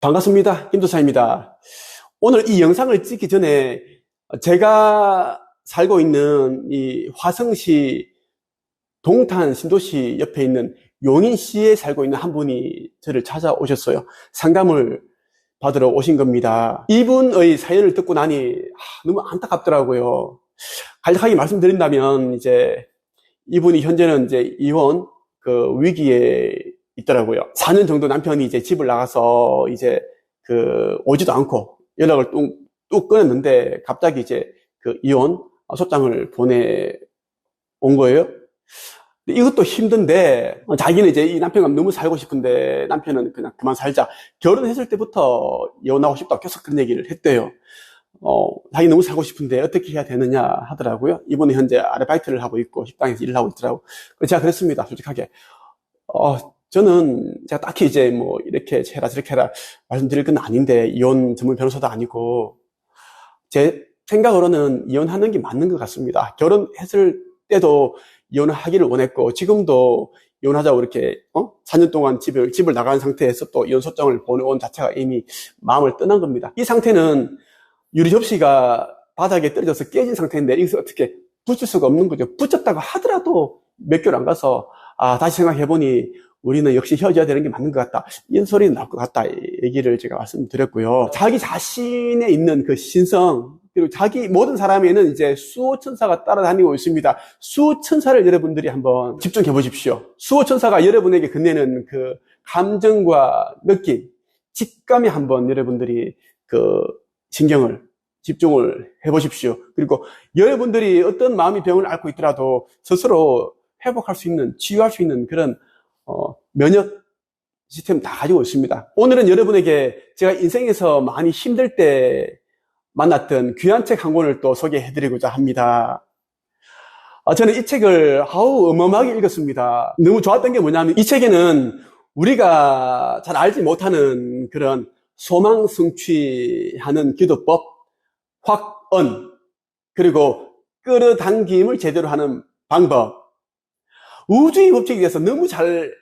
반갑습니다. 김도사입니다. 오늘 이 영상을 찍기 전에 제가 살고 있는 이 화성시 동탄 신도시 옆에 있는 용인시에 살고 있는 한 분이 저를 찾아오셨어요. 상담을 받으러 오신 겁니다. 이분의 사연을 듣고 나니 너무 안타깝더라고요. 간략하게 말씀드린다면 이제 이분이 현재는 이제 이혼 위기에 있더라고요. 4년 정도 남편이 이제 집을 나가서 이제 오지도 않고 연락을 뚝 끊었는데 갑자기 이제 이혼 소장을 보내온 거예요. 이것도 힘든데 자기는 이제 이 남편과 너무 살고 싶은데 남편은 그냥 그만 살자. 결혼했을 때부터 이혼하고 싶다고 계속 그런 얘기를 했대요. 자기 너무 살고 싶은데 어떻게 해야 되느냐 하더라고요. 이번에 현재 아르바이트를 하고 있고 식당에서 일을 하고 있더라고요. 제가 그랬습니다. 솔직하게. 저는 제가 딱히 이제 뭐 이렇게 해라 저렇게 해라 말씀드릴 건 아닌데 이혼 전문 변호사도 아니고 제 생각으로는 이혼하는 게 맞는 것 같습니다. 결혼했을 때도 이혼을 하기를 원했고 지금도 이혼하자고 이렇게 4년 동안 집을 나간 상태에서 또 이혼 소장을 보내온 자체가 이미 마음을 떠난 겁니다. 이 상태는 유리 접시가 바닥에 떨어져서 깨진 상태인데 이것을 어떻게 붙일 수가 없는 거죠. 붙였다고 하더라도 몇 개월 안 가서 다시 생각해보니 우리는 역시 헤어져야 되는 게 맞는 것 같다. 이런 소리는 나올 것 같다. 얘기를 제가 말씀드렸고요. 자기 자신에 있는 그 신성, 그리고 자기 모든 사람에는 이제 수호천사가 따라다니고 있습니다. 수호천사를 여러분들이 한번 집중해 보십시오. 수호천사가 여러분에게 건네는 그 감정과 느낌, 직감에 한번 여러분들이 신경을 집중을 해 보십시오. 그리고 여러분들이 어떤 마음의 병을 앓고 있더라도 스스로 회복할 수 있는, 치유할 수 있는 그런 면역 시스템 다 가지고 있습니다. 오늘은 여러분에게 제가 인생에서 많이 힘들 때 만났던 귀한 책 한 권을 또 소개해드리고자 합니다. 저는 이 책을 어마어마하게 읽었습니다. 너무 좋았던 게 뭐냐면 이 책에는 우리가 잘 알지 못하는 그런 소망 성취하는 기도법, 확언, 그리고 끌어당김을 제대로 하는 방법, 우주의 법칙에 대해서 너무 잘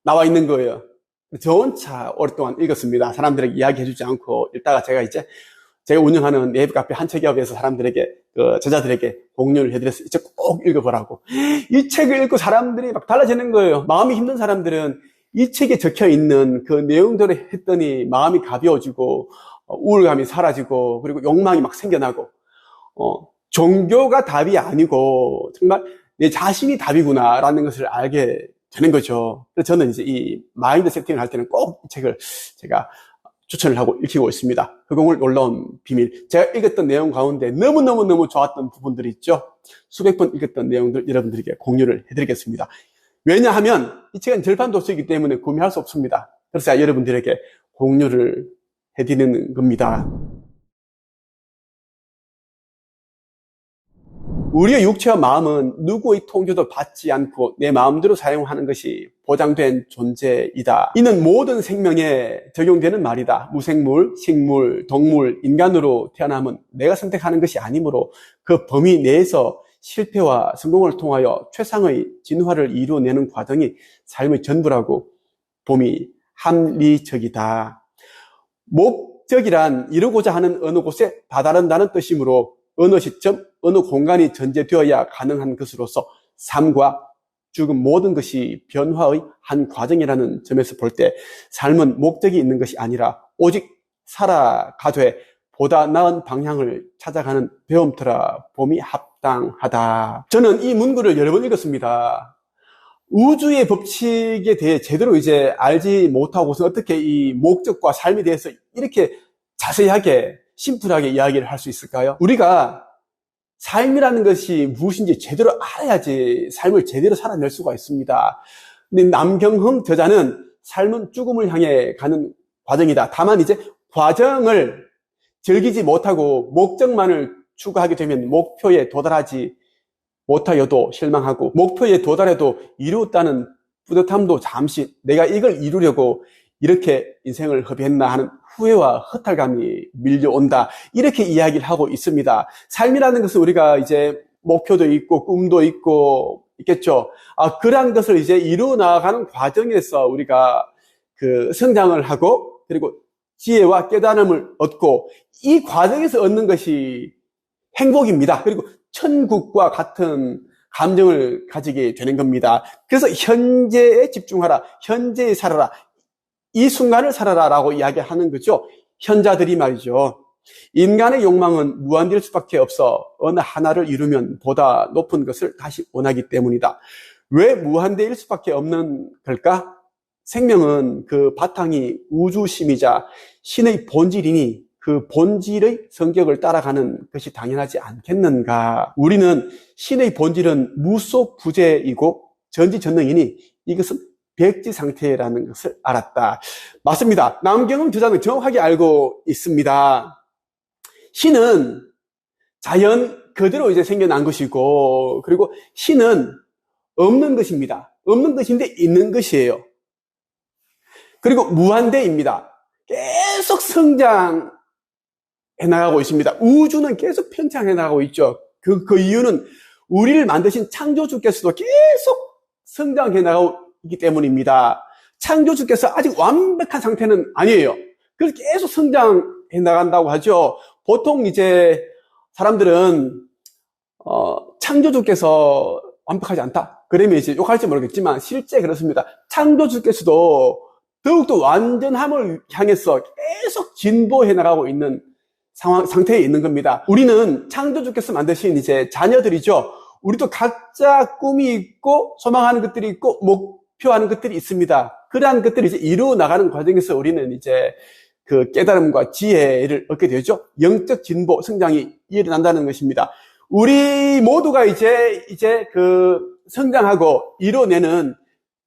나와 있는 거예요. 저 혼자 오랫동안 읽었습니다. 사람들에게 이야기해주지 않고 읽다가 제가 운영하는 네이버 카페 한 책협에서 사람들에게, 저자들에게 공유를 해드렸어요. 이 책 꼭 읽어보라고. 이 책을 읽고 사람들이 막 달라지는 거예요. 마음이 힘든 사람들은 이 책에 적혀 있는 그 내용대로 했더니 마음이 가벼워지고, 우울감이 사라지고, 그리고 욕망이 막 생겨나고, 종교가 답이 아니고, 정말 내 자신이 답이구나라는 것을 알게 되는 거죠. 그래서 저는 이제 이 마인드 세팅을 할 때는 꼭 이 책을 제가 추천을 하고 읽히고 있습니다. 흑공을 놀라운 비밀. 제가 읽었던 내용 가운데 너무너무 좋았던 부분들이 있죠. 수백 번 읽었던 내용들 여러분들에게 공유를 해드리겠습니다. 왜냐하면 이 책은 절판 도서이기 때문에 구매할 수 없습니다. 그래서 여러분들에게 공유를 해드리는 겁니다. 우리의 육체와 마음은 누구의 통제도 받지 않고 내 마음대로 사용하는 것이 보장된 존재이다. 이는 모든 생명에 적용되는 말이다. 무생물, 식물, 동물, 인간으로 태어남은 내가 선택하는 것이 아니므로 그 범위 내에서 실패와 성공을 통하여 최상의 진화를 이루어내는 과정이 삶의 전부라고 봄이 합리적이다. 목적이란 이루고자 하는 어느 곳에 다다른다는 뜻이므로 어느 시점, 어느 공간이 전제되어야 가능한 것으로서 삶과 죽음 모든 것이 변화의 한 과정이라는 점에서 볼 때 삶은 목적이 있는 것이 아니라 오직 살아가되 보다 나은 방향을 찾아가는 배움터라 봄이 합당하다. 저는 이 문구를 여러 번 읽었습니다. 우주의 법칙에 대해 제대로 이제 알지 못하고서 어떻게 이 목적과 삶에 대해서 이렇게 자세하게 심플하게 이야기를 할 수 있을까요? 우리가 삶이라는 것이 무엇인지 제대로 알아야지 삶을 제대로 살아낼 수가 있습니다. 근데 남경흥 저자는 삶은 죽음을 향해 가는 과정이다. 다만 이제 과정을 즐기지 못하고 목적만을 추구하게 되면 목표에 도달하지 못하여도 실망하고 목표에 도달해도 이루었다는 뿌듯함도 잠시 내가 이걸 이루려고 이렇게 인생을 허비했나 하는 후회와 허탈감이 밀려온다. 이렇게 이야기를 하고 있습니다. 삶이라는 것은 우리가 이제 목표도 있고 꿈도 있고 있겠죠. 그러한 것을 이제 이루어 나가는 과정에서 우리가 성장을 하고 그리고 지혜와 깨달음을 얻고 이 과정에서 얻는 것이 행복입니다. 그리고 천국과 같은 감정을 가지게 되는 겁니다. 그래서 현재에 집중하라, 현재에 살아라, 이 순간을 살아라 라고 이야기하는 거죠. 현자들이 말이죠. 인간의 욕망은 무한대일 수밖에 없어 어느 하나를 이루면 보다 높은 것을 다시 원하기 때문이다. 왜 무한대일 수밖에 없는 걸까? 생명은 그 바탕이 우주심이자 신의 본질이니 그 본질의 성격을 따라가는 것이 당연하지 않겠는가? 우리는 신의 본질은 무소부재이고 전지전능이니 이것은 백지 상태라는 것을 알았다. 맞습니다. 남경은 저자는 정확하게 알고 있습니다. 신은 자연 그대로 이제 생겨난 것이고, 그리고 신은 없는 것입니다. 없는 것인데 있는 것이에요. 그리고 무한대입니다. 계속 성장해 나가고 있습니다. 우주는 계속 팽창해 나가고 있죠. 그 이유는 우리를 만드신 창조주께서도 계속 성장해 나가고 있기 때문입니다. 창조주께서 아직 완벽한 상태는 아니에요. 그래서 계속 성장해 나간다고 하죠. 보통 이제 사람들은 창조주께서 완벽하지 않다, 그러면 이제 욕할지 모르겠지만 실제 그렇습니다. 창조주께서도 더욱더 완전함을 향해서 계속 진보해 나가고 있는 상태에 있는 겁니다. 우리는 창조주께서 만드신 이제 자녀들이죠. 우리도 각자 꿈이 있고 소망하는 것들이 있고 목표하는 것들이 있습니다. 그러한 것들이 이제 이루어 나가는 과정에서 우리는 이제 그 깨달음과 지혜를 얻게 되죠. 영적 진보, 성장이 일어난다는 것입니다. 우리 모두가 이제 그 성장하고 이뤄내는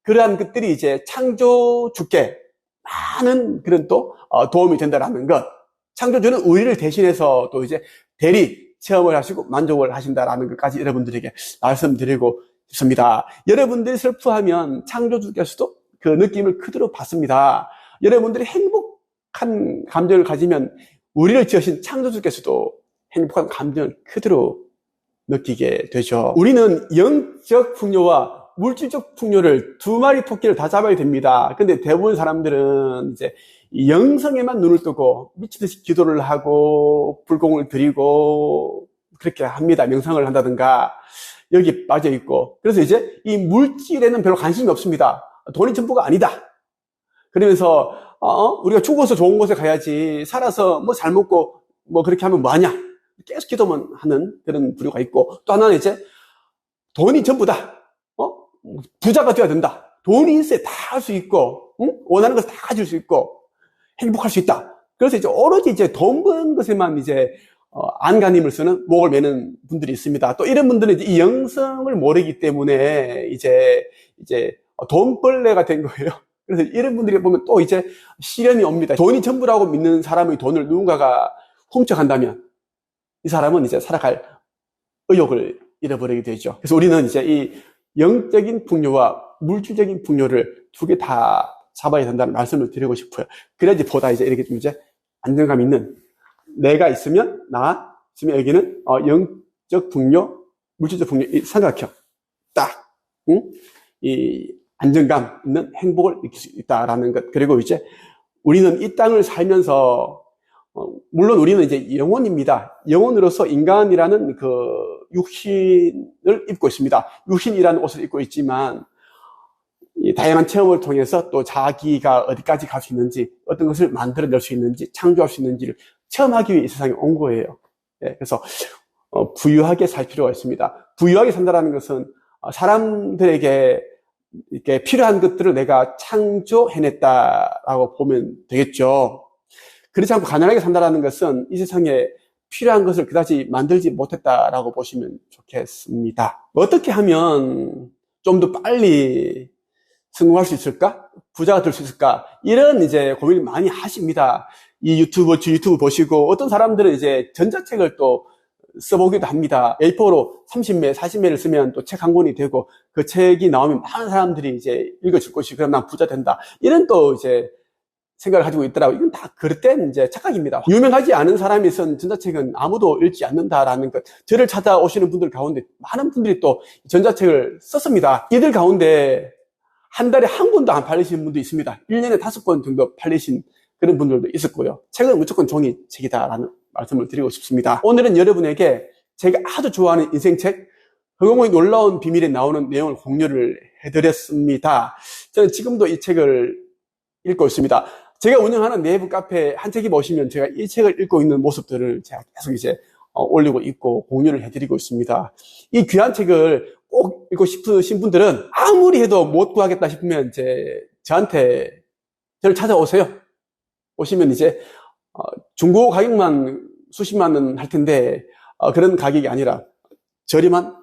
그러한 것들이 이제 창조주께 많은 그런 또 도움이 된다라는 것. 창조주는 우리를 대신해서 또 이제 대리 체험을 하시고 만족을 하신다라는 것까지 여러분들에게 말씀드리고 싶습니다. 여러분들이 슬퍼하면 창조주께서도 그 느낌을 그대로 받습니다. 여러분들이 행복한 감정을 가지면 우리를 지으신 창조주께서도 행복한 감정을 그대로 느끼게 되죠. 우리는 영적 풍요와 물질적 풍요를 두 마리 토끼를 다 잡아야 됩니다. 근데 대부분 사람들은 이제 영성에만 눈을 뜨고 미치듯이 기도를 하고 불공을 드리고 그렇게 합니다. 명상을 한다든가 여기 빠져 있고, 그래서 이제 이 물질에는 별로 관심이 없습니다. 돈이 전부가 아니다. 그러면서 우리가 죽어서 좋은 곳에 가야지, 살아서 뭐 잘 먹고 뭐 그렇게 하면 뭐하냐, 계속 기도만 하는 그런 부류가 있고, 또 하나는 이제 돈이 전부다. 부자가 되어야 된다. 돈이 있어야 다 할 수 있고, 원하는 것을 다 가질 수 있고, 행복할 수 있다. 그래서 이제 오로지 이제 돈 버는 것에만 이제, 안간힘을 쓰는, 목을 매는 분들이 있습니다. 또 이런 분들은 이제 이 영성을 모르기 때문에 이제 돈벌레가 된 거예요. 그래서 이런 분들이 보면 또 이제 시련이 옵니다. 돈이 전부라고 믿는 사람의 돈을 누군가가 훔쳐간다면 이 사람은 이제 살아갈 의욕을 잃어버리게 되죠. 그래서 우리는 이제 이 영적인 풍요와 물질적인 풍요를 두 개 다 잡아야 된다는 말씀을 드리고 싶어요. 그래야지 보다 이제 이렇게 좀 이제 안정감 있는, 내가 있으면, 나 있으면 여기는 영적 풍요, 물질적 풍요, 이 삼각형 딱, 이 안정감 있는 행복을 느낄 수 있다라는 것. 그리고 이제 우리는 이 땅을 살면서 물론 우리는 이제 영혼입니다. 영혼으로서 인간이라는 그 육신을 입고 있습니다. 육신이라는 옷을 입고 있지만 이 다양한 체험을 통해서 또 자기가 어디까지 갈 수 있는지, 어떤 것을 만들어낼 수 있는지, 창조할 수 있는지를 체험하기 위해 이 세상에 온 거예요. 그래서 부유하게 살 필요가 있습니다. 부유하게 산다는 것은 사람들에게 이렇게 필요한 것들을 내가 창조해냈다라고 보면 되겠죠. 그렇지 않고 가난하게 산다는 것은 이 세상에 필요한 것을 그다지 만들지 못했다라고 보시면 좋겠습니다. 어떻게 하면 좀 더 빨리 성공할 수 있을까? 부자가 될 수 있을까? 이런 이제 고민을 많이 하십니다. 이 유튜브 보시고, 어떤 사람들은 이제 전자책을 또 써보기도 합니다. A4로 30매, 40매를 쓰면 또 책 한 권이 되고, 그 책이 나오면 많은 사람들이 이제 읽어줄 것이고, 그럼 난 부자 된다. 이런 또 이제 생각을 가지고 있더라고요. 이건 다 그릇된 이제 착각입니다. 유명하지 않은 사람이 쓴 전자책은 아무도 읽지 않는다라는 것. 저를 찾아오시는 분들 가운데 많은 분들이 또 전자책을 썼습니다. 이들 가운데 한 달에 한 권도 안 팔리신 분도 있습니다. 1년에 5권 정도 팔리신 그런 분들도 있을 거예요. 책은 무조건 종이책이다라는 말씀을 드리고 싶습니다. 오늘은 여러분에게 제가 아주 좋아하는 인생책 허경영의 놀라운 비밀에 나오는 내용을 공유를 해드렸습니다. 저는 지금도 이 책을 읽고 있습니다. 제가 운영하는 내부 카페 한책이 보시면 제가 이 책을 읽고 있는 모습들을 제가 계속 이제 올리고 있고 공유를 해드리고 있습니다. 이 귀한 책을 꼭 읽고 싶으신 분들은 아무리 해도 못 구하겠다 싶으면 저한테 저를 찾아오세요. 오시면 이제 중고 가격만 수십만 원 할 텐데 그런 가격이 아니라 저렴한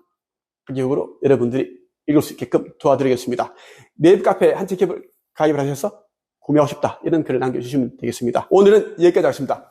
가격으로 여러분들이 읽을 수 있게끔 도와드리겠습니다. 내부 카페 한책협을 가입을 하셔서 구매하고 싶다 이런 글을 남겨주시면 되겠습니다. 오늘은 여기까지 하겠습니다.